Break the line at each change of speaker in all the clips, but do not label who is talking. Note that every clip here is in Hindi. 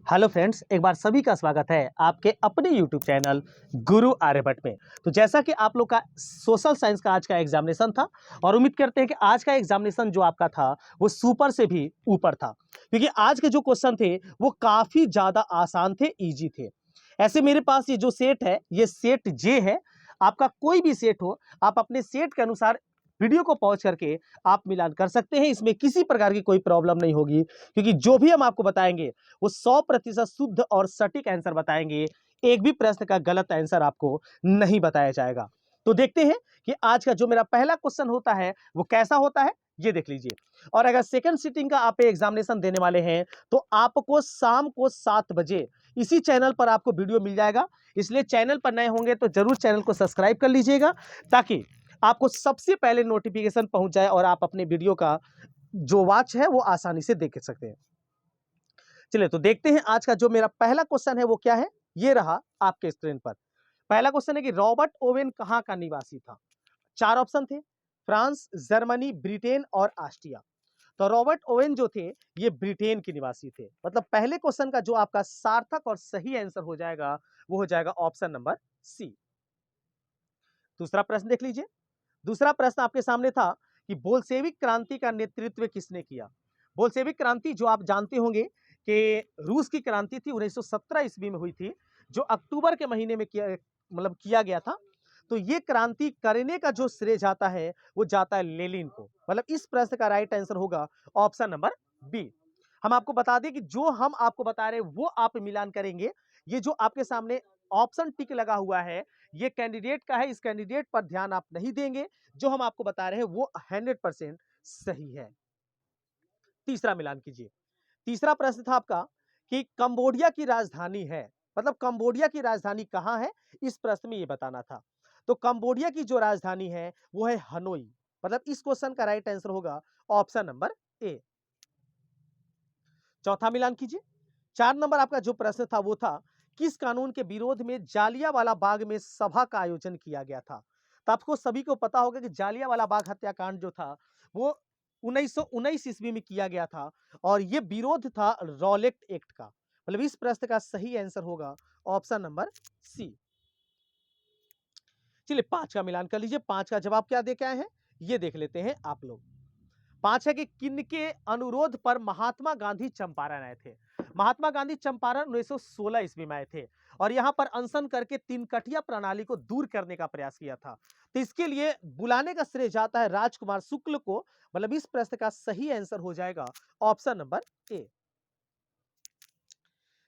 हेलो फ्रेंड्स, एक बार सभी का स्वागत है आपके अपने यूट्यूब चैनल गुरु आर्यभट्ट में। तो जैसा कि आप लोग का सोशल साइंस का आज का एग्जामिनेशन था और उम्मीद करते हैं कि आज का एग्जामिनेशन जो आपका था वो सुपर से भी ऊपर था, क्योंकि आज के जो क्वेश्चन थे वो काफी ज्यादा आसान थे, इजी थे। ऐसे मेरे पास ये जो सेट है ये सेट जे है। आपका कोई भी सेट हो, आप अपने सेट के अनुसार वीडियो को पॉज करके आप मिलान कर सकते हैं। इसमें किसी प्रकार की कोई प्रॉब्लम नहीं होगी, क्योंकि जो भी हम आपको बताएंगे वो 100% शुद्ध और सटीक आंसर बताएंगे। एक भी प्रश्न का गलत आंसर आपको नहीं बताया जाएगा। तो देखते हैं कि आज का जो मेरा पहला क्वेश्चन होता है वो कैसा होता है, ये देख लीजिए। और अगर सेकंड सिटिंग का आप एग्जामिनेशन देने वाले हैं तो आपको शाम को 7 बजे इसी चैनल पर आपको वीडियो मिल जाएगा। इसलिए चैनल पर नए होंगे तो जरूर चैनल को सब्सक्राइब कर लीजिएगा, ताकि आपको सबसे पहले नोटिफिकेशन पहुंच जाए और आप अपने वीडियो का जो वॉच है वो आसानी से देख सकते हैं। चलिए तो देखते हैं आज का जो मेरा पहला क्वेश्चन है वो क्या है। ये रहा आपके स्क्रीन पर। पहला क्वेश्चन है कि रॉबर्ट ओवेन कहां का निवासी था। चार ऑप्शन थे, फ्रांस, जर्मनी, ब्रिटेन और ऑस्ट्रिया। तो रॉबर्ट ओवेन जो थे ये ब्रिटेन के निवासी थे। मतलब पहले क्वेश्चन का जो आपका सार्थक और सही आंसर हो जाएगा वो हो जाएगा ऑप्शन नंबर सी। दूसरा प्रश्न देख लीजिए। दूसरा प्रश्न आपके सामने था कि बोल्शेविक क्रांति का नेतृत्व किसने किया। बोल्शेविक क्रांति जो आप जानते होंगे कि रूस की क्रांति थी, 1917 ईस्वी में हुई थी, जो अक्टूबर के महीने में किया गया था। तो ये क्रांति करने का जो श्रेय जाता है वो जाता है लेनिन को। मतलब इस प्रश्न का राइट आंसर होगा ऑप्शन नंबर बी। हम आपको बता दें कि जो हम आपको बता रहे हैं वो आप मिलान करेंगे। ये जो आपके सामने ऑप्शन टिक लगा हुआ है ये कैंडिडेट का है, इस कैंडिडेट पर ध्यान आप नहीं देंगे। जो हम आपको बता रहे हैं वो 100% सही है। तीसरा मिलान कीजिए। तीसरा प्रश्न था आपका कि कंबोडिया की राजधानी है, मतलब कंबोडिया की राजधानी कहां है, इस प्रश्न में ये बताना था। तो कंबोडिया की जो राजधानी है वो है हनोई। मतलब इस क्वेश्चन का राइट आंसर होगा ऑप्शन नंबर ए। चौथा मिलान कीजिए। 4 नंबर आपका जो प्रश्न था वो था किस कानून के विरोध में जालियांवाला बाग में सभा का आयोजन किया गया था। तो आपको सभी को पता होगा कि जालियांवाला बाग हत्याकांड जो था वो 1919 ईस्वी में किया गया था और ये विरोध था रॉलेट एक्ट का। मतलब इस प्रश्न का सही आंसर होगा ऑप्शन नंबर सी। चलिए 5 का मिलान कर लीजिए। 5 का जवाब क्या दे के आए हैं ये देख लेते हैं आप लोग। 5 है कि किनके अनुरोध पर महात्मा गांधी चंपारण आए थे। महात्मा गांधी चंपारण 1916 ईस्वी में आए थे और यहां पर अनशन करके तीन कटिया प्रणाली को दूर करने का प्रयास किया था। तो इसके लिए बुलाने का श्रेय जाता है राजकुमार शुक्ल को। मतलब इस प्रश्न का सही आंसर हो जाएगा ऑप्शन नंबर ए।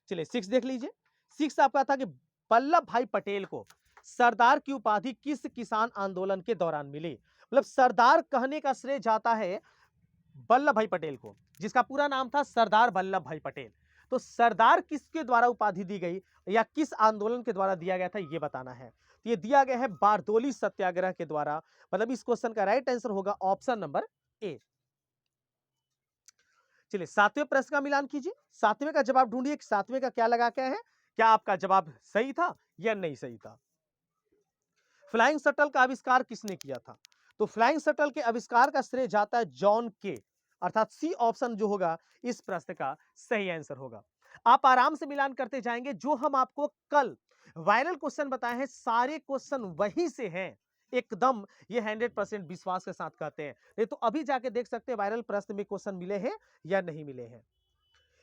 चलिए 6 देख लीजिए। 6 आपका था कि वल्लभ भाई पटेल को सरदार की उपाधि किस किसान आंदोलन के दौरान मिली। मतलब सरदार कहने का श्रेय जाता है वल्लभ भाई पटेल को, जिसका पूरा नाम था सरदार वल्लभ भाई पटेल। तो सरदार किसके द्वारा उपाधि दी गई या किस आंदोलन के द्वारा दिया गया था ये बताना है। तो ये दिया गया है बारदोली सत्याग्रह के द्वारा। मतलब इस क्वेश्चन का राइट आंसर होगा ऑप्शन नंबर ए। चलिए 7वें प्रश्न का मिलान कीजिए। 7वें का जवाब ढूंढिए कि 7वें का क्या लगा के है, क्या आपका जवाब सही था या नहीं सही था। फ्लाइंग शटल का आविष्कार किसने किया था। तो फ्लाइंग शटल के आविष्कार का श्रेय जाता है जॉन के, अर्थात सी ऑप्शन जो होगा इस प्रश्न का सही आंसर होगा। आप आराम से मिलान करते जाएंगे। जो हम आपको कल वायरल क्वेश्चन बताए हैं सारे क्वेश्चन वहीं से हैं एकदम। ये 100% विश्वास के साथ कहते हैं। नहीं तो अभी जाके देख सकते हैं वायरल प्रश्न में क्वेश्चन मिले हैं या नहीं मिले हैं।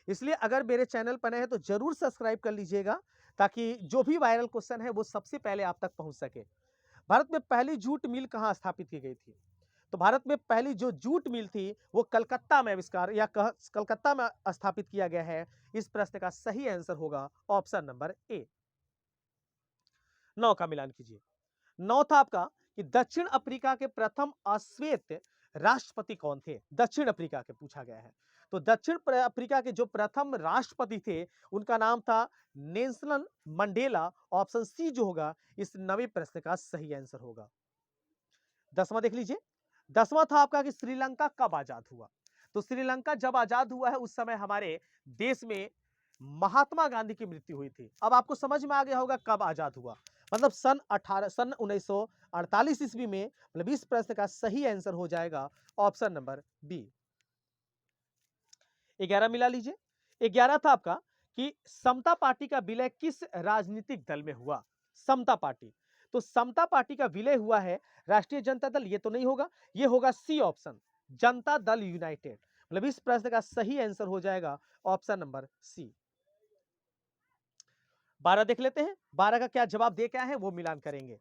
इसलिए अगर मेरे चैनल पर नए हैं तो जरूर सब्सक्राइब कर लीजिएगा, ताकि जो भी वायरल क्वेश्चन है वो सबसे पहले आप तक पहुंच सके। भारत में पहली जूट मिल कहां स्थापित की गई थी। तो भारत में पहली जो जूट मिल थी वो कलकत्ता में आविष्कार या कलकत्ता में स्थापित किया गया है। इस प्रश्न का सही आंसर होगा ऑप्शन नंबर ए। 9 का मिलान कीजिए। 9 था आपका कि दक्षिण अफ्रीका के प्रथम अश्वेत राष्ट्रपति कौन थे। दक्षिण अफ्रीका के पूछा गया है। तो दक्षिण अफ्रीका के जो प्रथम राष्ट्रपति थे उनका नाम था नेल्सन मंडेला। ऑप्शन सी जो होगा इस 9वें प्रश्न का सही आंसर होगा। 10वां देख लीजिए। 10वां था आपका कि श्रीलंका कब आजाद हुआ। तो श्रीलंका जब आजाद हुआ है उस समय हमारे देश में महात्मा गांधी की मृत्यु हुई थी। अब आपको समझ में आ गया होगा कब आजाद हुआ। मतलब सन 1948 ईस्वी में। मतलब इस प्रश्न का सही आंसर हो जाएगा ऑप्शन नंबर बी। 11 मिला लीजिए। 11 था आपका कि समता पार्टी का विलय किस राजनीतिक दल में हुआ? समता पार्टी। तो समता पार्टी का विलय हुआ है राष्ट्रीय जनता दल, ये तो नहीं होगा, ये होगा C option, Janata Dal United. मतलब इस प्रश्न का सही आंसर हो जाएगा ऑप्शन नंबर सी। 12 देख लेते हैं, 12 का क्या जवाब दे क्या है वो मिलान करेंगे।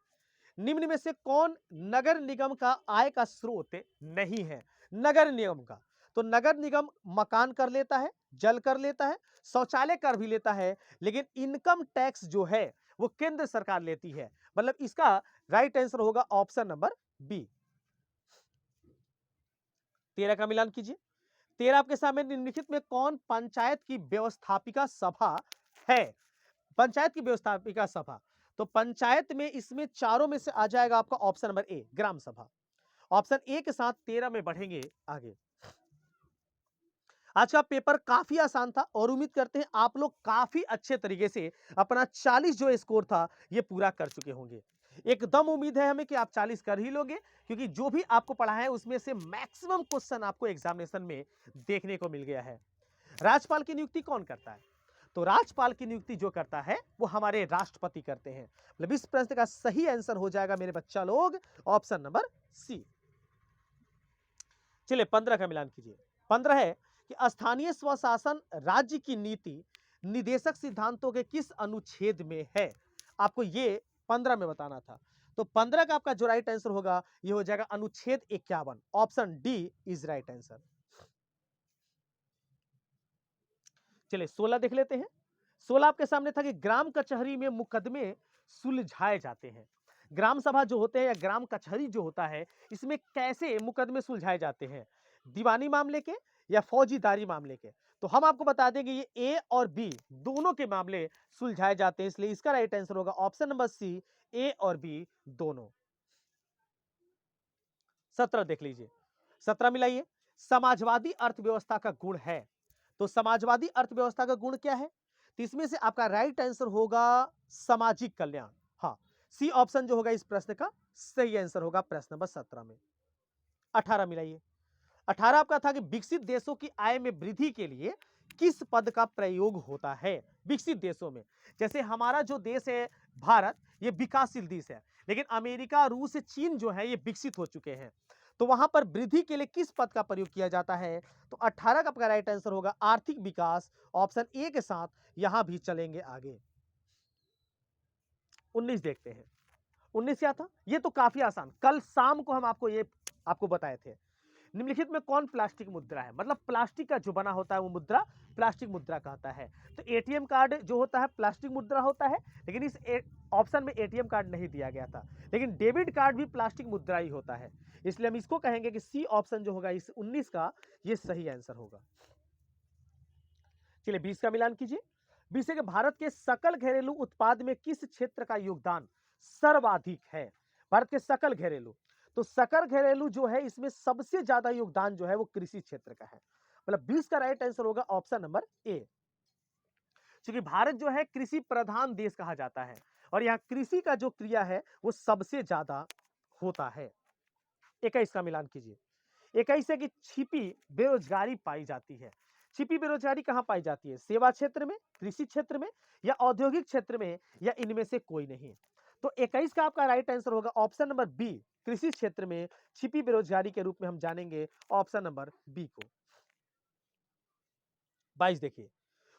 निम्न में से कौन नगर निगम का आय का स्रोत नहीं है? नगर निगम का, तो नगर निगम मकान कर लेता है, जल कर लेता है, शौचालय कर भी लेता है, लेकिन इनकम टैक्स जो है वो केंद्र सरकार लेती है। मतलब इसका राइट आंसर होगा ऑप्शन नंबर बी। 13 का मिलान कीजिए। 13 आपके सामने निम्नलिखित में कौन पंचायत की व्यवस्थापिका सभा है? पंचायत की व्यवस्थापिका सभा, तो पंचायत में इसमें चारों में से आ जाएगा आपका ऑप्शन नंबर ए, ग्राम सभा। ऑप्शन ए के साथ 13 में बढ़ेंगे आगे। आज का पेपर काफी आसान था और उम्मीद करते हैं आप लोग काफी अच्छे तरीके से अपना 40 जो स्कोर था ये पूरा कर चुके होंगे। एकदम उम्मीद है हमें कि आप 40 कर ही लोगे, क्योंकि जो भी आपको पढ़ा है उसमें से मैक्सिमम क्वेश्चन आपको एग्जामिनेशन में देखने को मिल गया है। राज्यपाल की नियुक्ति कौन करता है? तो राज्यपाल की नियुक्ति जो करता है वो हमारे राष्ट्रपति करते हैं। मतलब इस प्रश्न का सही आंसर हो जाएगा मेरे बच्चा लोग ऑप्शन नंबर सी। चलिए 15 का मिलान कीजिए। 15 है कि स्थानीय स्वशासन राज्य की नीति निदेशक सिद्धांतों के किस अनुच्छेद में है? आपको ये 15 में बताना था। तो 15 का आपका जो राइट आंसर होगा ये हो जाएगा अनुच्छेद 51, option D is right answer. चलिए 16 देख लेते हैं। 16 आपके सामने था कि ग्राम कचहरी में मुकदमे सुलझाए जाते हैं। ग्राम सभा जो होते हैं या ग्राम कचहरी जो होता है इसमें कैसे मुकदमे सुलझाए जाते हैं? दीवानी मामले के या फौजीदारी मामले के? तो हम आपको बता देंगे ये ए और बी दोनों के मामले सुलझाए जाते हैं, इसलिए इसका राइट आंसर होगा ऑप्शन नंबर सी, ए और बी दोनों। 17 देख लीजिए। 17 मिलाइए। समाजवादी अर्थव्यवस्था का गुण है, तो समाजवादी अर्थव्यवस्था का गुण क्या है? तो इसमें से आपका राइट आंसर होगा सामाजिक कल्याण। हाँ, सी ऑप्शन जो होगा इस प्रश्न का सही आंसर होगा प्रश्न नंबर 17 में। 18 मिलाइए। 18 आपका था कि विकसित देशों की आय में वृद्धि के लिए किस पद का प्रयोग होता है? विकसित देशों में, जैसे हमारा जो देश है भारत, ये विकासशील देश है, लेकिन अमेरिका, रूस, चीन जो है ये विकसित हो चुके हैं। तो वहां पर वृद्धि के लिए किस पद का प्रयोग किया जाता है? तो 18 का आपका राइट आंसर होगा आर्थिक विकास, ऑप्शन ए के साथ यहां भी चलेंगे आगे। 19 देखते हैं। 19 क्या था? ये तो काफी आसान, कल शाम को हम आपको बताए थे। निम्नलिखित में कौन प्लास्टिक मुद्रा है? मतलब प्लास्टिक का जो बना होता है वो मुद्रा प्लास्टिक मुद्रा कहता है। तो एटीएम कार्ड जो होता है प्लास्टिक मुद्रा होता है, लेकिन इस ऑप्शन में एटीएम कार्ड नहीं दिया गया था, लेकिन डेबिट कार्ड भी प्लास्टिक मुद्रा ही होता है, इसलिए हम इसको कहेंगे कि सी ऑप्शन जो होगा इस 19 का ये सही आंसर होगा। चलिए 20 का मिलान कीजिए। 20 है कि भारत के सकल घरेलू उत्पाद में किस क्षेत्र का योगदान सर्वाधिक है? भारत के सकल घरेलू, तो सकल घरेलू जो है इसमें सबसे ज्यादा योगदान जो है वो कृषि क्षेत्र का है। मतलब 20 का राइट आंसर होगा ऑप्शन नंबर ए। क्योंकि भारत जो है कृषि प्रधान देश कहा जाता है और यहाँ कृषि का जो क्रिया है वो सबसे ज्यादा होता है। 21 का मिलान कीजिए। 21 है कि छिपी बेरोजगारी पाई जाती है। छिपी बेरोजगारी कहां पाई जाती है? सेवा क्षेत्र में, कृषि क्षेत्र में या औद्योगिक क्षेत्र में, या इनमें से कोई नहीं? तो 21 का आपका राइट आंसर होगा ऑप्शन नंबर बी, कृषि क्षेत्र में छिपी बेरोजगारी के रूप में हम जानेंगे ऑप्शन नंबर बी को। 22 देखिए।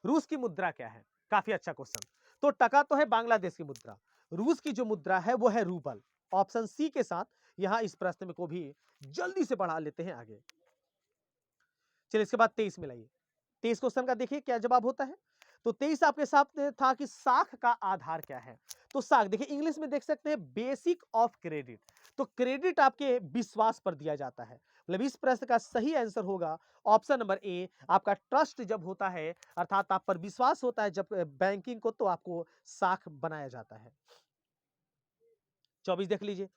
रूस की मुद्रा क्या है? काफी अच्छा क्वेश्चन। तो टका तो है बांग्लादेश की मुद्रा, रूस की जो मुद्रा है वो है रूबल। ऑप्शन सी के साथ यहां इस प्रश्न में को भी जल्दी से बढ़ा लेते हैं आगे। चलिए इसके बाद 23 मिलाइए। 23 क्वेश्चन का देखिए क्या जवाब होता है। तो 23 आपके साथ था कि साख का आधार क्या है? तो साख देखिए इंग्लिश में देख सकते हैं बेसिक ऑफ क्रेडिट, तो क्रेडिट आपके विश्वास पर दिया जाता है। मतलब इस प्रश्न का सही आंसर होगा ऑप्शन नंबर ए। आपका ट्रस्ट जब होता है अर्थात आप पर विश्वास होता है जब बैंकिंग को, तो आपको साख बनाया जाता है। 24 देख लीजिए।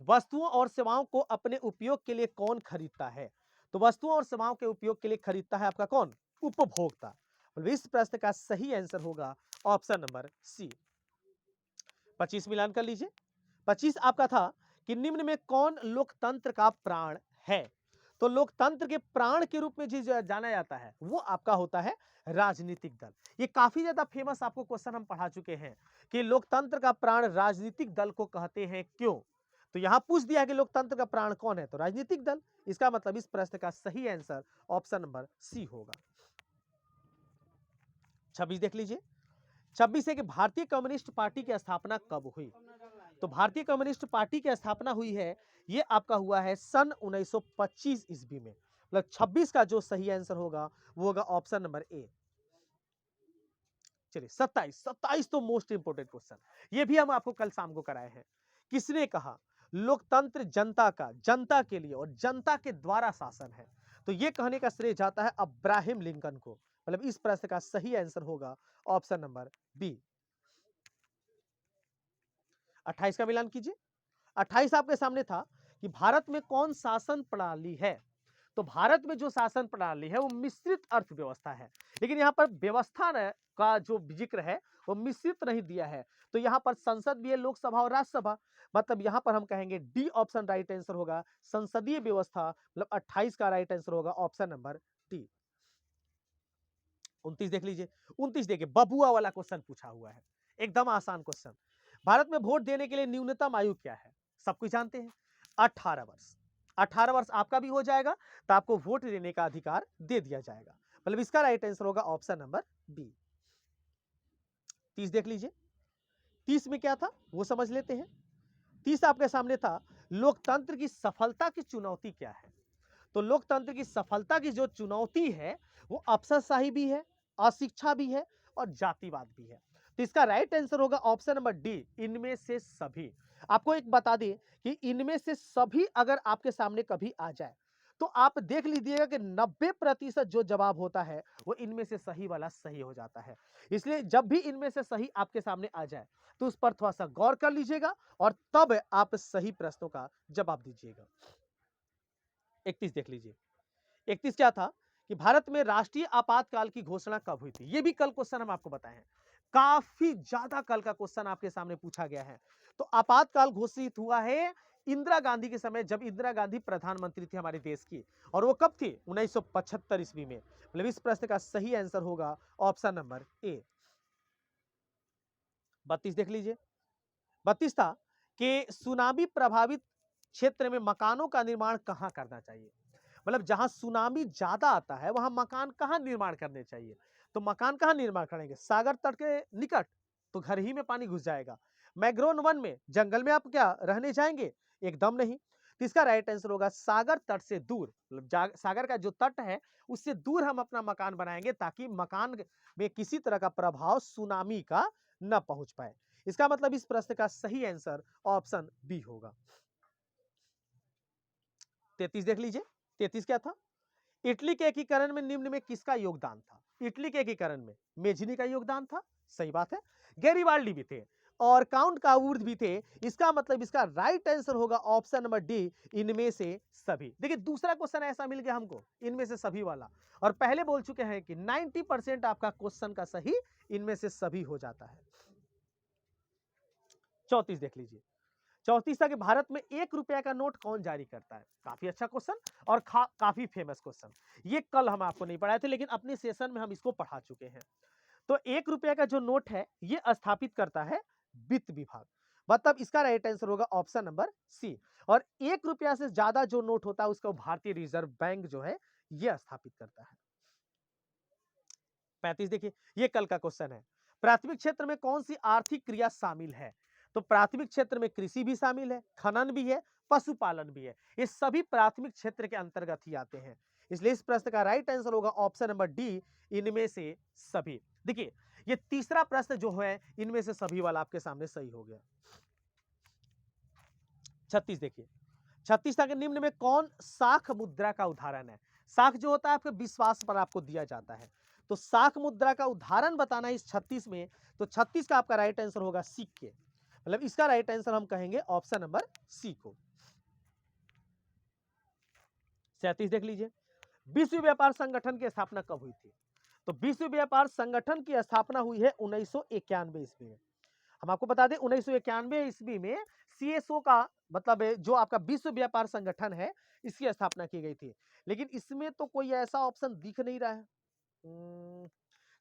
वस्तुओं और सेवाओं को अपने उपयोग के लिए कौन खरीदता है? तो वस्तुओं और सेवाओं के उपयोग के लिए खरीदता है आपका कौन? उपभोक्ता। मतलब इस प्रश्न का सही आंसर होगा ऑप्शन नंबर सी। 25 मिलान कर लीजिए। 25 आपका था कि निम्न में कौन लोकतंत्र का प्राण है? तो लोकतंत्र के प्राण के रूप में जो जाना जाता है वो आपका होता है राजनीतिक दल। ये काफी ज्यादा फेमस आपको क्वेश्चन हम पढ़ा चुके हैं कि लोकतंत्र का प्राण राजनीतिक दल को कहते हैं क्यों। तो यहां पूछ दिया कि लोकतंत्र का प्राण कौन है, तो राजनीतिक दल। इसका मतलब इस प्रश्न का सही आंसर ऑप्शन नंबर सी होगा। 26 देख लीजिए। 26 है कि भारतीय कम्युनिस्ट पार्टी की स्थापना कब हुई। तो भारतीय कम्युनिस्ट पार्टी की स्थापना हुई है, ये आपका हुआ है सन 1925 ईस्वी में। मतलब 26 का जो सही आंसर होगा वो होगा ऑप्शन नंबर ए। चलिए 27 तो मोस्ट इंपोर्टेंट क्वेश्चन, ये भी हम आपको कल शाम को कराए हैं। किसने कहा लोकतंत्र जनता का, जनता के लिए और जनता के द्वारा शासन है। तो ये कहने का श्रेय जाता है अब्राहम लिंकन को। मतलब इस प्रश्न का सही आंसर होगा ऑप्शन नंबर बी। 28 का मिलान कीजिए। 28 आपके सामने था कि भारत में कौन शासन प्रणाली है। तो भारत में जो शासन प्रणाली है वो मिश्रित अर्थव्यवस्था है, लेकिन यहाँ पर व्यवस्था का जो जिक्र है वो मिश्रित नहीं दिया है। तो यहाँ पर संसद भी है, लोकसभा और राज्यसभा। मतलब यहाँ पर हम कहेंगे डी ऑप्शन राइट आंसर होगा, संसदीय व्यवस्था। मतलब 28 का राइट आंसर होगा ऑप्शन नंबर डी। 29 देख लीजिए। 29 देखिए, बबुआ वाला क्वेश्चन पूछा हुआ है, एकदम आसान क्वेश्चन। भारत में वोट देने के लिए न्यूनतम आयु क्या है, सब कुछ जानते हैं, 18 वर्ष। 18 वर्ष आपका भी हो जाएगा तो आपको वोट देने का अधिकार दे दिया जाएगा। मतलब इसका राइट आंसर होगा ऑप्शन नंबर बी। 30 देख लीजिए। 30 में क्या था वो समझ लेते हैं। 30 आपके सामने था लोकतंत्र की सफलता की चुनौती क्या है। तो लोकतंत्र की सफलता की जो चुनौती है वो अफसरशाही भी है, अशिक्षा भी है और जातिवाद भी है। तो इसका राइट आंसर होगा ऑप्शन नंबर डी, इनमें से सभी। आपको एक बता दें कि इनमें से सभी अगर आपके सामने कभी आ जाए तो आप देख लीजिएगा कि 90% जो जवाब होता है वो इनमें से सही वाला सही हो जाता है। इसलिए जब भी इनमें से सही आपके सामने आ जाए तो उस पर थोड़ा सा गौर कर लीजिएगा और तब आप सही प्रश्नों का जवाब दीजिएगा। 31 देख लीजिए। 31 क्या था कि भारत में राष्ट्रीय आपातकाल की घोषणा कब हुई थी। ये भी कल क्वेश्चन हम आपको बताए हैं, काफी ज्यादा कल का क्वेश्चन आपके सामने पूछा गया है। तो आपातकाल घोषित हुआ है इंदिरा गांधी के समय, जब इंदिरा गांधी प्रधानमंत्री थी हमारे देश की। और वो कब थी, 1975 ईस्वी में। मतलब इस प्रश्न का सही आंसर होगा ऑप्शन नंबर ए। 32 देख लीजिए। 32 था कि सुनामी प्रभावित क्षेत्र में मकानों का निर्माण कहां करना चाहिए। मतलब जहां सुनामी ज्यादा आता है वहां मकान कहां निर्माण करने चाहिए। तो मकान कहां निर्माण करेंगे, सागर तट के निकट, तो घर ही में पानी घुस जाएगा। मैग्रोन वन में, जंगल में आप क्या रहने जाएंगे, एकदम नहीं। तो इसका राइट आंसर होगा सागर तट से दूर। मतलब सागर का जो तट है उससे दूर हम अपना मकान बनाएंगे ताकि मकान में किसी तरह का प्रभाव सुनामी का न पहुंच पाए। इसका मतलब इस प्रश्न का सही आंसर ऑप्शन बी होगा। 33 देख लीजिए। 33 क्या था, इटली के एकीकरण में निम्न में किसका योगदान था। इटली के एकीकरण में मेझिनी का योगदान था, सही बात है। गैरिबाल्डी भी थे और काउंट कावूर्थ भी थे। इसका मतलब इसका राइट आंसर होगा ऑप्शन नंबर डी, इनमें से सभी। देखिए दूसरा क्वेश्चन ऐसा मिल गया हमको इनमें से सभी वाला, और पहले बोल चुके हैं कि 90% आपका क्वेश्चन का सही इनमें से सभी हो जाता है। 34 देख लीजिए। 34 था कि भारत में 1 रुपया का नोट कौन जारी करता है। काफी अच्छा क्वेश्चन और काफी फेमस क्वेश्चन। ये कल हम आपको नहीं पढ़ाए थे लेकिन अपने सेशन में हम इसको पढ़ा चुके हैं। तो 1 रुपया का जो नोट है ये स्थापित करता है वित्त विभाग। मतलब इसका राइट आंसर होगा ऑप्शन नंबर सी। और 1 रुपया से ज्यादा जो नोट होता है उसको भारतीय रिजर्व बैंक जो है ये स्थापित करता है। 35 देखिए, ये कल का क्वेश्चन है। प्राथमिक क्षेत्र में कौन सी आर्थिक क्रिया शामिल है। तो प्राथमिक क्षेत्र में कृषि भी शामिल है, खनन भी है, पशुपालन भी है। ये सभी प्राथमिक क्षेत्र के अंतर्गत ही आते हैं। इसलिए इस प्रश्न का राइट आंसर होगा ऑप्शन नंबर डी, इनमें से सभी। देखिए ये तीसरा प्रश्न जो है इनमें से सभी वाला आपके सामने सही हो गया। 36 देखिए। 36 के निम्न में कौन साख मुद्रा का उदाहरण है। साख जो होता है आपके विश्वास पर आपको दिया जाता है। तो साख मुद्रा का उदाहरण बताना इस 36 में, तो 36 का आपका राइट आंसर होगा सिक्के। मतलब इसका राइट आंसर हम कहेंगे ऑप्शन नंबर सी को। 37 देख लीजिए। विश्व व्यापार संगठन की स्थापना कब हुई थी। तो विश्व व्यापार संगठन की स्थापना हुई है 1991 ईस्वी में। हम आपको बता दें 1991 ईस्वी में सीएसओ का मतलब जो आपका विश्व व्यापार संगठन है, इसकी स्थापना की गई थी। लेकिन इसमें तो कोई ऐसा ऑप्शन दिख नहीं रहा है।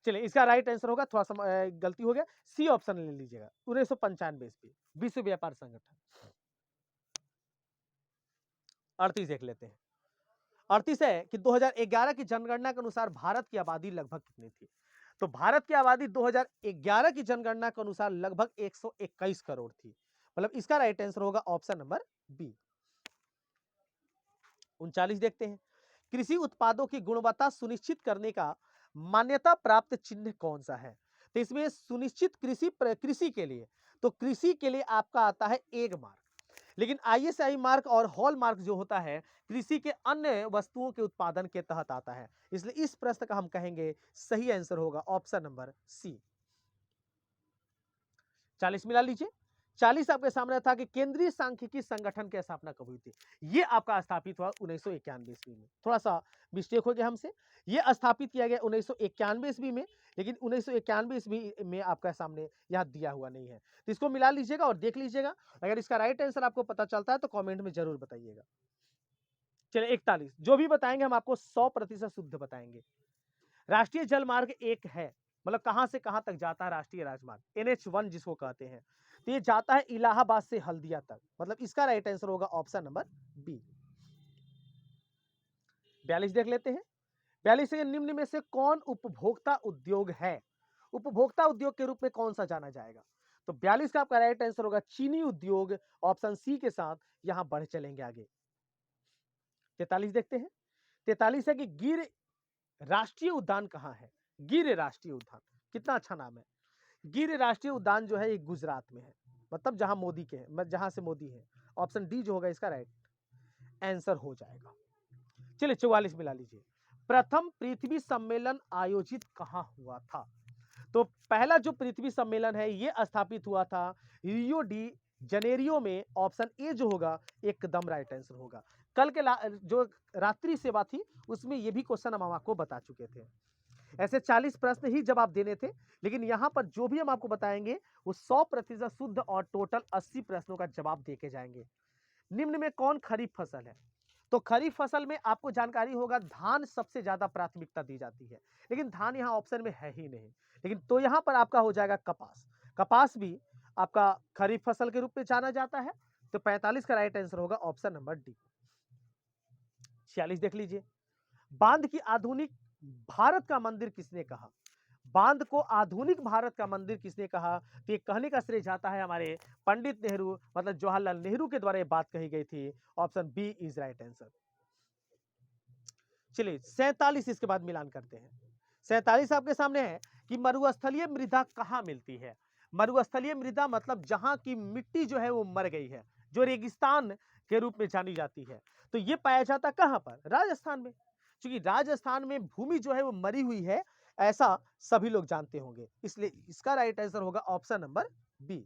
चलिए इसका राइट आंसर होगा, थोड़ा सा गलती हो गया, सी ऑप्शन ले लीजिएगा, 1995 ईस्वी विश्व व्यापार संगठन। 38 देख लेते हैं। 38 है कि 2011 की जनगणना के अनुसार भारत की आबादी लगभग कितनी थी? तो भारत की आबादी 2011 की जनगणना के अनुसार लगभग 121 करोड़ थी। मतलब इसका राइट आंसर होगा ऑप्शन नंबर बी। 39 देखते हैं। कृषि उत्पादों की गुणवत्ता सुनिश्चित करने का मान्यता प्राप्त चिन्ह कौन सा है? तो इसमें सुनिश्चित कृषि के लिए, तो कृषि के लिए आपका आता है एग मार्क। लेकिन आईएसआई मार्क और हॉल मार्क जो होता है कृषि के अन्य वस्तुओं के उत्पादन के तहत आता है। इसलिए इस प्रश्न का हम कहेंगे सही आंसर होगा ऑप्शन नंबर सी। 40 मिला लीजिए। 40 आपके सामने था कि केंद्रीय सांख्यिकी संगठन की स्थापना कब हुई थी? ये आपका स्थापित हुआ 1991 ईस्वी में। थोड़ा सा मिस्टेक हो गया हमसे, ये स्थापित किया गया 1991 ईस्वी में, लेकिन 1991 ईस्वी में आपका सामने यहाँ दिया हुआ नहीं है। तो इसको मिला लीजिएगा और देख लीजिएगा। अगर इसका राइट आंसर आपको पता चलता है तो कॉमेंट में जरूर बताइएगा। चलिए 41, जो भी बताएंगे हम आपको 100% शुद्ध बताएंगे। राष्ट्रीय जल मार्ग एक है, मतलब कहां से कहां तक जाता है राष्ट्रीय राजमार्ग, NH1 जिसको कहते हैं। तो ये जाता है इलाहाबाद से हल्दिया तक। मतलब इसका राइट आंसर होगा ऑप्शन नंबर बी। 42 देख लेते हैं। 42 के निम्न में से कौन उपभोक्ता उद्योग है? उपभोक्ता उद्योग के रूप में कौन सा जाना जाएगा? तो 42 का आपका राइट आंसर होगा चीनी उद्योग, ऑप्शन सी के साथ यहां बढ़ चलेंगे आगे। 43 देखते हैं। 43 है कि गिर राष्ट्रीय उद्यान कहां है? गिर राष्ट्रीय उद्यान, कितना अच्छा नाम है। गिर राष्ट्रीय उद्यान जो है ये गुजरात में है, मतलब जहां मोदी के है, जहां से मोदी है। ऑप्शन डी जो होगा इसका राइट आंसर हो जाएगा। चलिए 44 मिला लीजिए। प्रथम पृथ्वी सम्मेलन आयोजित कहां हुआ था? तो पहला जो पृथ्वी सम्मेलन है ये स्थापित हुआ था रियो डी जनेरियो में। ऑप्शन ए जो होगा एकदम राइट आंसर होगा। कल के जो रात्रि सेवा थी उसमें ये भी क्वेश्चन हम आपको बता चुके थे। ऐसे 40 प्रश्न ही जवाब देने थे, लेकिन यहां पर जो भी हम आपको बताएंगे वो 100% शुद्ध और टोटल 80 प्रश्नों का जवाब देके जाएंगे। निम्न में कौन खरीफ फसल है? तो खरीफ फसल में आपको जानकारी होगा धान सबसे ज्यादा प्राथमिकता दी जाती है, लेकिन धान यहाँ ऑप्शन में है ही नहीं। लेकिन तो यहाँ पर आपका हो जाएगा कपास। कपास भी आपका खरीफ फसल के रूप में जाना जाता है। तो 45 का राइट आंसर होगा ऑप्शन नंबर डी। 46 देख लीजिए। बांध की आधुनिक भारत का मंदिर किसने कहा? बांध को आधुनिक भारत का मंदिर किसने कहा? तो ये कहने का श्रेय जाता है हमारे पंडित नेहरू, मतलब जवाहरलाल नेहरू के द्वारा ये बात कही गई थी। Option B is right answer. चलिए 47 इसके बाद मिलान करते हैं। 47 आपके सामने है कि मरुस्थलीय मृदा कहां मिलती है? मरुस्थलीय मृदा मतलब जहां की मिट्टी जो है वो मर गई है, जो रेगिस्तान के रूप में जानी जाती है। तो ये पाया जाता कहां पर? राजस्थान में। क्योंकि राजस्थान में भूमि जो है वो मरी हुई है, ऐसा सभी लोग जानते होंगे। इसलिए इसका राइट आंसर होगा ऑप्शन नंबर बी।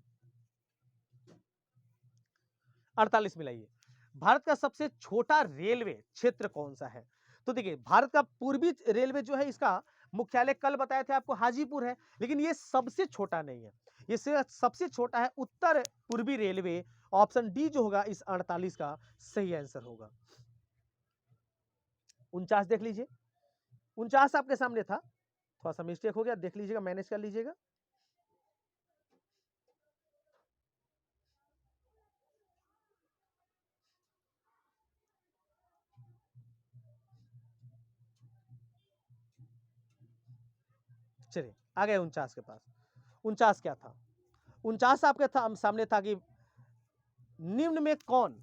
48 मिलाइए। भारत का सबसे छोटा रेलवे क्षेत्र कौन सा है? तो देखिए भारत का पूर्वी रेलवे जो है इसका मुख्यालय कल बताए थे आपको हाजीपुर है, लेकिन ये सबसे छोटा नहीं है। ये सबसे छोटा है उत्तर पूर्वी रेलवे। ऑप्शन डी जो होगा इस 48 का सही आंसर होगा। 49 देख लीजिए। 49 आपके सामने था, थोड़ा सा मिस्टेक हो गया, देख लीजिएगा, मैनेज कर लीजिएगा। चलिए आ गए 49 के पास। 49 क्या था? 49 आपके सामने था कि निम्न में कौन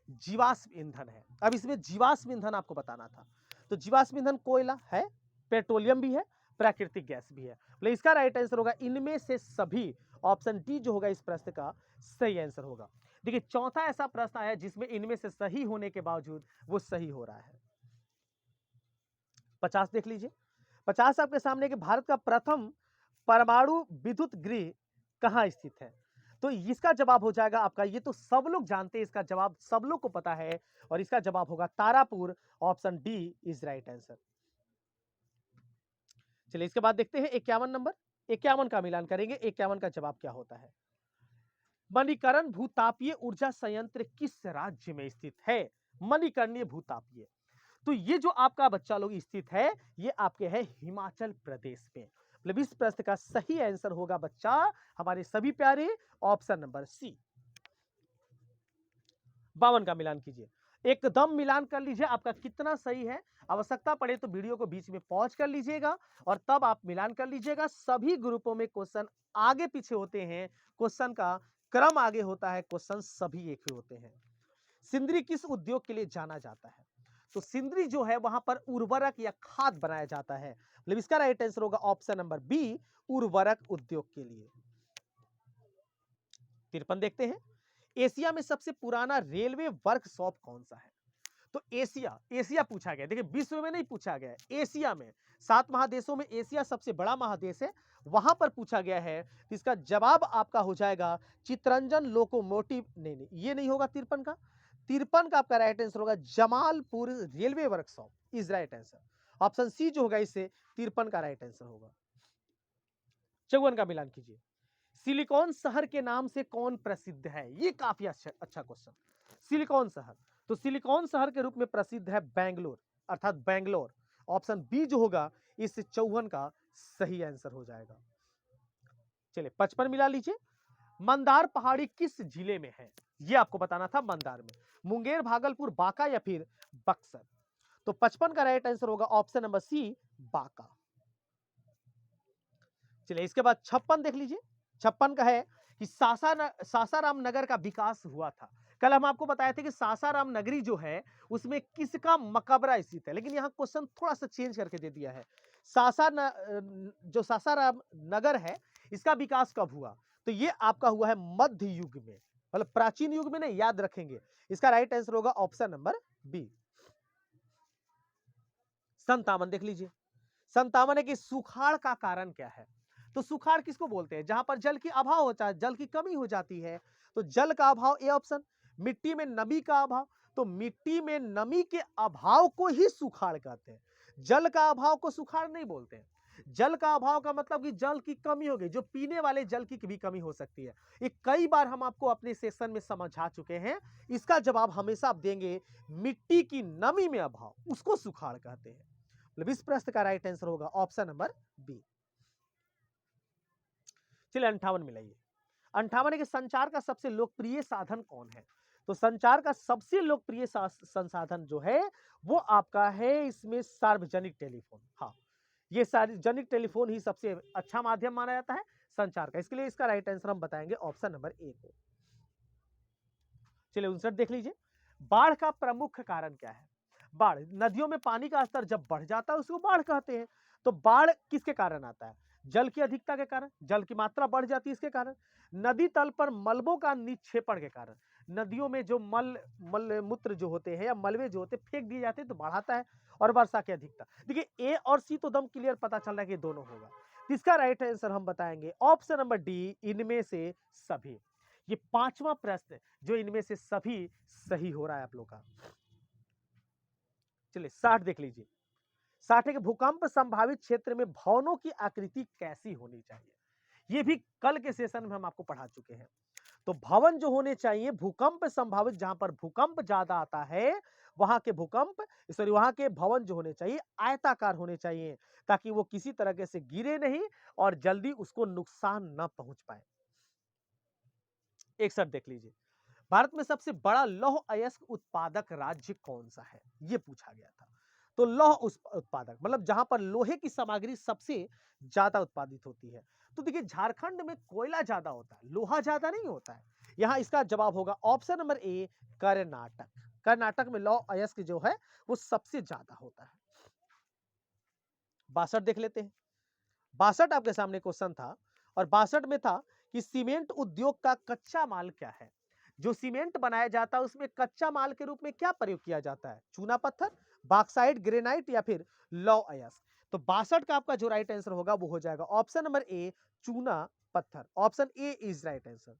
जीवाश्म ईंधन है? अब इसमें जीवाश्म ईंधन आपको बताना था। तो जीवाश्म ईंधन कोयला है, पेट्रोलियम भी है, प्राकृतिक गैस भी है। मतलब इसका राइट आंसर होगा इनमें से सभी। ऑप्शन डी जो होगा इस प्रश्न का सही आंसर होगा। देखिए चौथा ऐसा प्रश्न आया जिसमें इनमें से सही होने के बावजूद वो सही हो रहा है। 50 देख लीजिए। 50 आपके सामने कि भारत का प्रथम परमाणु विद्युत गृह कहां स्थित है? तो इसका जवाब हो जाएगा आपका, ये तो सब लोग जानते हैं, इसका जवाब सब लोग को पता है, और इसका जवाब होगा Tarapur. Option D is right answer. चलिए इसके बाद देखते हैं 51 नंबर। 51 का मिलान करेंगे, 51 का जवाब क्या होता है। मणिकर्ण भूतापीय ऊर्जा संयंत्र किस राज्य में स्थित है? मणिकर्णीय भूतापीय। तो ये जो आपका बच्चा लोग स्थित है, ये आपके है हिमाचल प्रदेश में। मतलब इस प्रश्न का सही आंसर होगा बच्चा हमारे सभी प्यारे ऑप्शन नंबर सी। 52 का मिलान कीजिए, एकदम मिलान कर लीजिए आपका कितना सही है। आवश्यकता पड़े तो वीडियो को बीच में पॉज कर लीजिएगा और तब आप मिलान कर लीजिएगा। सभी ग्रुपों में क्वेश्चन आगे पीछे होते हैं, क्वेश्चन का क्रम आगे होता है, क्वेश्चन सभी एक ही होते हैं। सिंदरी किस उद्योग के लिए जाना जाता है? तो सिंदरी जो है वहां पर उर्वरक या खाद बनाया जाता है। मतलब इसका राइट आंसर होगा ऑप्शन नंबर बी, उर्वरक उद्योग के लिए। 53 देखते हैं, एशिया में सबसे पुराना रेलवे वर्कशॉप कौन सा है? तो एशिया, एशिया पूछा गया, देखिए विश्व में नहीं पूछा गया है, एशिया में। 7 महादेशों में एशिया सबसे बड़ा महादेश है, वहां पर पूछा गया है। तो इसका जवाब आपका हो जाएगा चितरंजन लोकोमोटिव, नहीं ये नहीं होगा 53 का। 53 का आपका राइट आंसर होगा Jamalpur railway workshop is right answer. Option C जो होगा इससे 53 का राइट आंसर होगा। 54 का मिलान कीजिए, सिलिकॉन शहर के नाम से कौन प्रसिद्ध है? ये काफी अच्छा क्वेश्चन। सिलिकॉन शहर, तो सिलिकॉन शहर के रूप में प्रसिद्ध है बेंगलोर, अर्थात बेंगलोर। ऑप्शन बी जो होगा इस 54 का सही आंसर हो जाएगा। चलिए 55 मिला लीजिए, मंदार पहाड़ी किस जिले में है? ये आपको बताना था, मंदार में। मुंगेर, भागलपुर, बांका या फिर बक्सर? तो 55 का राइट आंसर होगा ऑप्शन नंबर सी, बांका। चलिए इसके बाद 56 देख लीजिए, 56 का है कि सासाराम नगर का विकास हुआ था। कल हम आपको बताए थे कि सासाराम नगरी जो है उसमें किसका मकबरा स्थित है, लेकिन यहां क्वेश्चन थोड़ा सा चेंज करके दे दिया है। जो सासाराम नगर है इसका विकास कब हुआ? तो ये आपका हुआ है मध्य युग में, मतलब प्राचीन युग में नहीं, याद रखेंगे। इसका राइट आंसर होगा ऑप्शन नंबर बी। 57 देख लीजिए, 57 है कि सुखाड़ का कारण क्या है? तो सुखाड़ किसको बोलते हैं? जहां पर जल की अभाव होता है, जल की कमी हो जाती है, तो जल का अभाव ए ऑप्शन। मिट्टी में नमी का अभाव, तो मिट्टी में नमी के अभाव को ही सुखाड़ कहते हैं, जल का अभाव को सुखाड़ नहीं बोलते हैं। जल का अभाव का मतलब कि जल की कमी हो गई, जो पीने वाले जल की भी कमी हो सकती है। ये कई बार हम आपको अपने सेशन में समझा चुके हैं। इसका जवाब हमेशा आप देंगे मिट्टी की नमी में अभाव, उसको सुखाड़ कहते हैं। मतलब इस प्रश्न का राइट आंसर होगा ऑप्शन नंबर बी। चलिए 58 मिलाइए, 58 के संचार का सबसे लोकप्रिय साधन कौन है? तो संचार का सबसे लोकप्रिय संसाधन जो है वो आपका है इसमें सार्वजनिक टेलीफोन। हाँ, ये सार्वजनिक टेलीफोन ही सबसे अच्छा माध्यम माना जाता है संचार का। इसके लिए इसका राइट आंसर हम बताएंगे ऑप्शन नंबर ए को। चलिए 59 देख लीजिए, बाढ़ का प्रमुख कारण क्या है? बाढ़, नदियों में पानी का स्तर जब बढ़ जाता है उसको बाढ़ कहते हैं। तो बाढ़ किसके कारण आता है? जल की अधिकता के कारण, जल की मात्रा बढ़ जाती है इसके कारण। नदी तल पर मलबों का निक्षेपण के कारण, नदियों में जो मल मूत्र जो होते हैं या मलबे जो होते हैं फेंक दिए जाते हैं तो बढ़ाता है। और वर्षा की अधिकता। देखिए ए और सी तो दम क्लियर पता चल रहा है कि दोनों होगा। तो इसका राइट आंसर हम बताएंगे ऑप्शन नंबर डी, इनमें से सभी। ये 5वां प्रश्न जो इनमें से सभी सही हो रहा है आप लोग का। चलिए 60 देख लीजिए, 60 के भूकंप संभावित क्षेत्र में भवनों की आकृति कैसी होनी चाहिए? ये भी कल के सेशन में हम आपको पढ़ा चुके हैं। तो भवन जो होने चाहिए भूकंप संभावित, जहां पर भूकंप ज्यादा आता है वहां के भवन जो होने चाहिए आयताकार होने चाहिए, ताकि वो किसी तरह से गिरे नहीं और जल्दी उसको नुकसान न पहुंच पाए। 61 देख लीजिए, भारत में सबसे बड़ा लौह अयस्क उत्पादक राज्य कौन सा है? यह पूछा गया था। तो लौह उत्पादक मतलब जहां पर लोहे की सामग्री सबसे ज्यादा उत्पादित होती है। तो देखिए झारखंड में कोयला ज्यादा होता है, लोहा ज्यादा नहीं होता है। यहां इसका जवाब होगा option number A, Karnataka. Karnataka में लौह अयस्क जो है वो सबसे ज्यादा होता है। 62 देख लेते हैं, 62 आपके सामने क्वेश्चन था और 62 में था कि सीमेंट उद्योग का कच्चा माल क्या है? जो सीमेंट बनाया जाता है उसमें कच्चा माल के रूप में क्या प्रयोग किया जाता है? चूना पत्थर, बॉक्साइट, ग्रेनाइट या फिर लौह अयस्क? तो 62 का आपका जो राइट आंसर होगा वो हो जाएगा ऑप्शन नंबर ए, चूना पत्थर। Option A is right answer.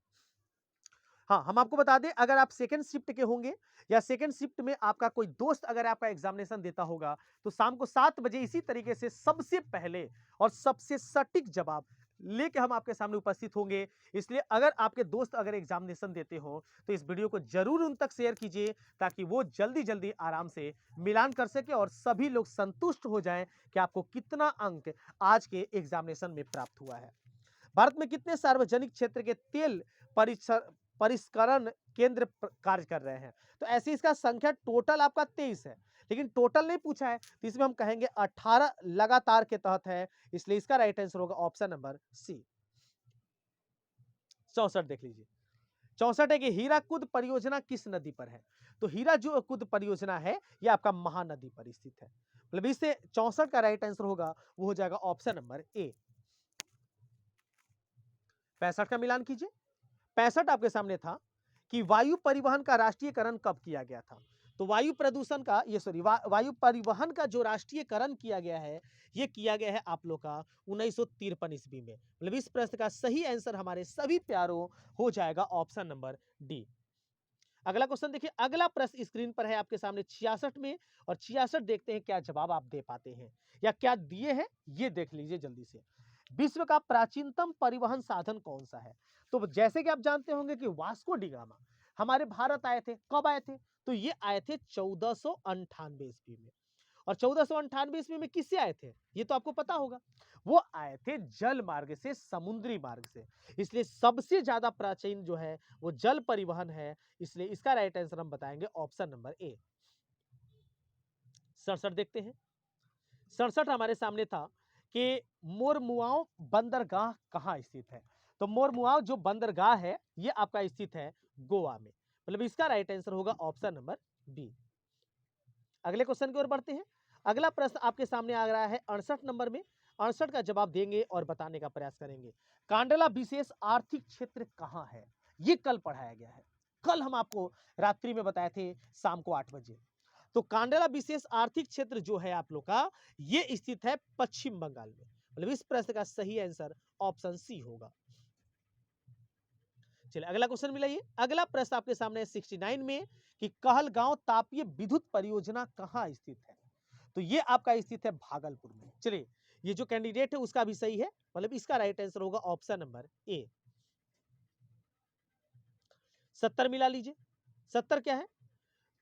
हाँ, हम आपको बता दें अगर आप सेकंड शिफ्ट के होंगे या सेकंड शिफ्ट में आपका कोई दोस्त अगर आपका एग्जामिनेशन देता होगा तो शाम को 7 बजे इसी तरीके से सबसे पहले और सबसे सटीक जवाब लेके हम आपके सामने उपस्थित होंगे। इसलिए अगर आपके दोस्त अगर एग्जामिनेशन देते हो तो इस वीडियो को जरूर उन तक शेयर कीजिए, ताकि वो जल्दी जल्दी आराम से मिलान कर सके और सभी लोग संतुष्ट हो जाएं कि आपको कितना अंक आज के एग्जामिनेशन में प्राप्त हुआ है। भारत में कितने सार्वजनिक क्षेत्र के तेल परिष्करण केंद्र कार्य कर रहे हैं? तो ऐसी इसका संख्या टोटल आपका 23 है, लेकिन टोटल नहीं पूछा है, तो इसमें हम कहेंगे 18 लगातार के तहत है, इसलिए इसका राइट आंसर होगा ऑप्शन नंबर सी। 64 देख लीजिए। 64 है कि हीराकुद परियोजना किस नदी पर है? तो हीराकुद परियोजना है ये आपका महानदी पर स्थित है, मतलब इससे 64 का राइट आंसर होगा वो हो जाएगा ऑप्शन नंबर ए। 65 का मिलान कीजिए। 65 आपके सामने था कि वायु परिवहन का राष्ट्रीयकरण कब किया गया था? तो वायु प्रदूषण का वायु परिवहन का जो राष्ट्रीयकरण किया गया है, ये किया गया है आप लोग का 1953 ईस्वी में। मतलब इस प्रश्न का सही आंसर हमारे सभी प्यारों हो जाएगा ऑप्शन नंबर डी। अगला क्वेश्चन देखिए, अगला प्रश्न स्क्रीन पर है आपके सामने 66 में, और 66 देखते हैं क्या जवाब आप दे पाते हैं या क्या दिए हैं, ये देख लीजिए जल्दी से। विश्व का प्राचीनतम परिवहन साधन कौन सा है? तो जैसे कि आप जानते होंगे कि वास्को डी गामा हमारे भारत आए थे, कब आए थे? तो ये आए थे 1498 ईस्वी में। और 1498 ईस्वी में किससे आए थे ये तो आपको पता होगा, वो आए थे जल मार्ग से, समुद्री मार्ग से। इसलिए सबसे ज्यादा प्राचीन जो है वो जल परिवहन है, इसलिए इसका राइट आंसर हम बताएंगे ऑप्शन नंबर ए। 67 देखते हैं। 67 हमारे सामने था कि मोरमुआओ बंदरगाह कहाँ स्थित है? तो मोरमुआओ जो बंदरगाह है ये आपका स्थित है गोवा में, मतलब इसका राइट आंसर होगा ऑप्शन नंबर बी। अगले क्वेश्चन की ओर बढ़ते हैं। अगला प्रश्न आपके सामने आ रहा है 68 नंबर में। 68 का जवाब देंगे और बताने का प्रयास करेंगे। कांडला विशेष आर्थिक क्षेत्र कहाँ है? ये कल पढ़ाया गया है, कल हम आपको रात्रि में बताए थे शाम को 8 बजे। तो कांडला विशेष आर्थिक क्षेत्र जो है आप लोग का, ये स्थित है पश्चिम बंगाल में, मतलब इस प्रश्न का सही आंसर ऑप्शन सी होगा। चलिए अगला क्वेश्चन मिलाइए। अगला प्रश्न आपके सामने है 69 में कि कहलगांव तापीय विद्युत परियोजना कहाँ स्थित है? तो ये आपका स्थित है भागलपुर में। चलिए ये जो कैंडिडेट है उसका भी सही है, मतलब इसका राइट आंसर होगा ऑप्शन नंबर ए। 70 मिला लीजिए। 70 क्या है?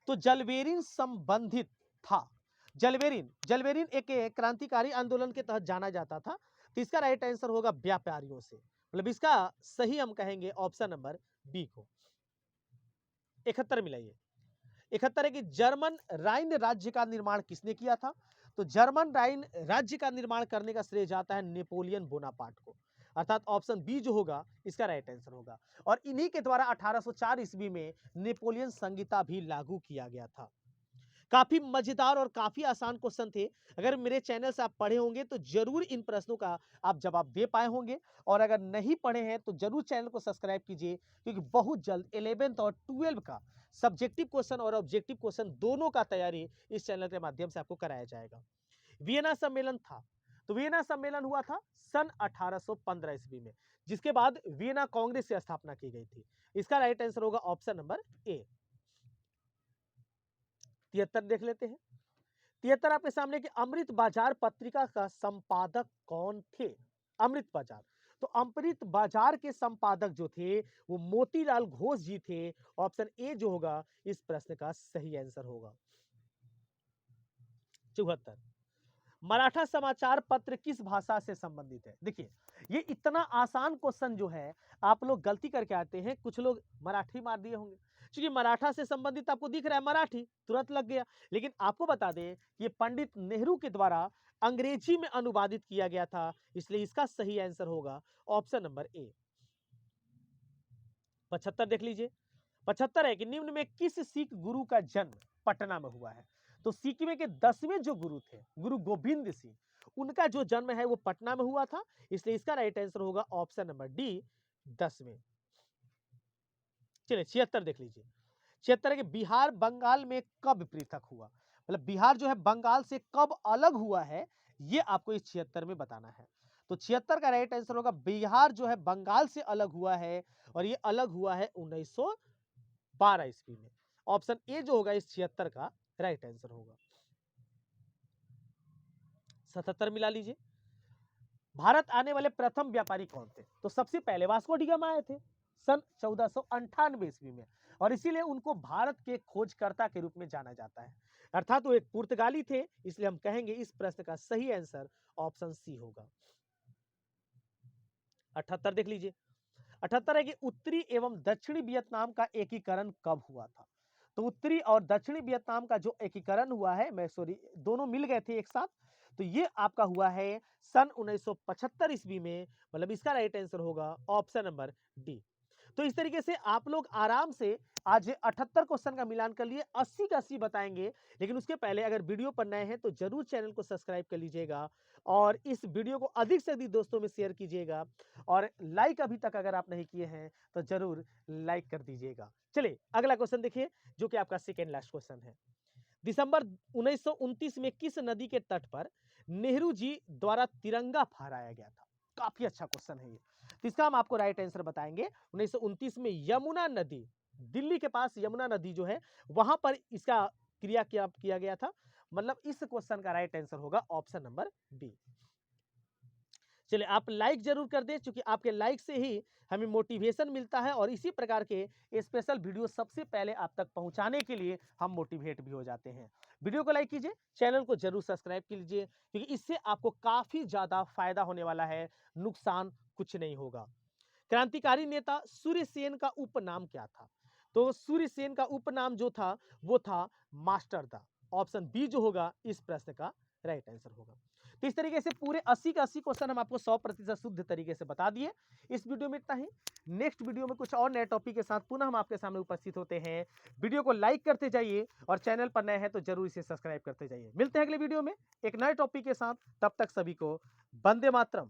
तो जलवेरिन संबंधित था। जलवेरिन जलवेरिन एक क्रांतिकारी आंदोलन के तहत जाना जाता था, तो इसका राइट आंसर होगा व्यापारियों से, मतलब इसका सही हम कहेंगे ऑप्शन नंबर बी को। 71 मिलाइए। 71 है कि जर्मन राइन राज्य का निर्माण किसने किया था? तो जर्मन राइन राज्य का निर्माण करने का श्रेय जाता है नेपोलियन बोनापार्ट को, अर्थात ऑप्शन बी जो होगा इसका राइट आंसर होगा। और इन्हीं के द्वारा 1804 ईस्वी में नेपोलियन संहिता भी लागू किया गया था। काफी मजेदार और काफी आसान क्वेश्चन थे। अगर मेरे चैनल से आप पढ़े होंगे तो जरूर इन प्रश्नों का आप जवाब दे पाए होंगे, और अगर नहीं पढ़े हैं तो जरूर चैनल को सब्सक्राइब कीजिए, क्योंकि बहुत जल्द 11th और 12 का सब्जेक्टिव क्वेश्चन और ऑब्जेक्टिव क्वेश्चन दोनों का तैयारी इस चैनल के माध्यम से आपको कराया जाएगा। वियना सम्मेलन था, तो वियना सम्मेलन हुआ था सन 1815 ईस्वी में, जिसके बाद वियना कांग्रेस की स्थापना की गई थी। इसका राइट आंसर होगा ऑप्शन नंबर ए। 73 देख लेते हैं। 73 आपके सामने कि अमृत बाजार पत्रिका का संपादक कौन थे? अमृत बाजार, तो अमृत बाजार के संपादक जो थे वो मोतीलाल घोष जी थे। ऑप्शन ए जो होगा इस प्रश्न का सही आंसर होगा। 74 मराठा समाचार पत्र किस भाषा से संबंधित है? देखिए ये इतना आसान क्वेश्चन जो है आप लोग गलती करके आते हैं, कुछ लोग मराठी मार दिए होंगे, क्योंकि मराठा से संबंधित आपको दिख रहा है मराठी, तुरंत लग गया। लेकिन आपको बता दें कि ये पंडित नेहरू के द्वारा अंग्रेजी में अनुवादित किया गया था, इसलिए इसका सही आंसर होगा ऑप्शन नंबर ए। 75 देख लीजिए। 75 है कि निम्न में किस सिख गुरु का जन्म पटना में हुआ है? तो सिख में के 10वें जो गुरु थे गुरु गोविंद सिंह, उनका जो जन्म है वो पटना में हुआ था, इसलिए इसका राइट आंसर होगा ऑप्शन नंबर डी 10वें। चलिए 76 देख लीजिए। 76 के बिहार बंगाल में कब पृथक हुआ, मतलब बिहार जो है बंगाल से कब अलग हुआ है, ये आपको इस 76 में बताना है। तो 76 का राइट आंसर होगा बिहार जो है बंगाल से अलग हुआ है, और ये अलग हुआ है 1912 ईस्वी में। ऑप्शन ए जो होगा इस 76 का राइट आंसर होगा। 77 मिला लीजिए। भारत आने वाले प्रथम व्यापारी कौन थे? तो सबसे पहले वास्को डी गामा आए थे सन 1498 ईस्वी में, और इसीलिए उनको भारत के खोजकर्ता के रूप में जाना जाता है। अर्थात वो एक पुर्तगाली थे, इसलिए हम कहेंगे इस प्रश्न का सही आंसर ऑप्शन सी होगा। 78 देख लीजिए। 78 है कि उत्तरी एवं दक्षिणी वियतनाम का एकीकरण कब हुआ था? तो उत्तरी और दक्षिणी वियतनाम का जो एकीकरण हुआ है, मैं सॉरी, दोनों मिल गए थे एक साथ, तो ये आपका हुआ है सन 1975 ईस्वी में, मतलब इसका राइट आंसर होगा ऑप्शन नंबर डी। तो इस तरीके से आप लोग आराम से आज 78 क्वेश्चन का मिलान कर लिए, 80 का 80 बताएंगे। लेकिन उसके पहले अगर वीडियो पर नए हैं तो जरूर चैनल को सब्सक्राइब कर लीजिएगा और इस वीडियो को अधिक से अधिक दोस्तों में शेयर कीजिएगा, और लाइक अभी तक अगर आप नहीं किए हैं तो जरूर लाइक कर दीजिएगा। चलिए अगला क्वेश्चन देखिए, जो कि आपका सेकेंड लास्ट क्वेश्चन है। दिसंबर 1929 में किस नदी के तट पर नेहरू जी द्वारा तिरंगा फहराया गया था? काफी अच्छा क्वेश्चन है ये, तो इसका हम आपको राइट आंसर बताएंगे। 1929 में यमुना नदी, दिल्ली के पास यमुना नदी जो है वहां पर इसका क्रिया किया गया था, मतलब इस क्वेश्चन का राइट आंसर होगा ऑप्शन नंबर बी। चलिए आप लाइक जरूर कर दें, क्योंकि आपके लाइक से ही हमें मोटिवेशन मिलता है और इसी प्रकार के स्पेशल वीडियो सबसे पहले आप तक पहुंचाने के लिए हम मोटिवेट भी हो जाते हैं। वीडियो को लाइक कीजिए, चैनल को जरूर सब्सक्राइब कीजिए, क्योंकि इससे आपको काफी ज्यादा फायदा होने वाला है, नुकसान कुछ नहीं होगा। क्रांतिकारी नेता सूर्यसेन का उपनाम क्या था? तो सूर्यसेन का उपनाम जो था वो था मास्टर दा। ऑप्शन बी जो होगा इस प्रश्न का राइट आंसर होगा। तो इस तरीके से पूरे 80 का 80 क्वेश्चन हम आपको 100% शुद्ध तरीके से बता दिए। इस वीडियो में इतना ही। नेक्स्ट वीडियो में कुछ और नए टॉपिक के साथ पुनः हम आपके सामने उपस्थित होते हैं। वीडियो को लाइक करते जाइए और चैनल पर नए हैं तो जरूर इसे सब्सक्राइब करते जाइए। मिलते हैं अगले वीडियो में एक नए टॉपिक के साथ, तब तक सभी को वंदे मातरम।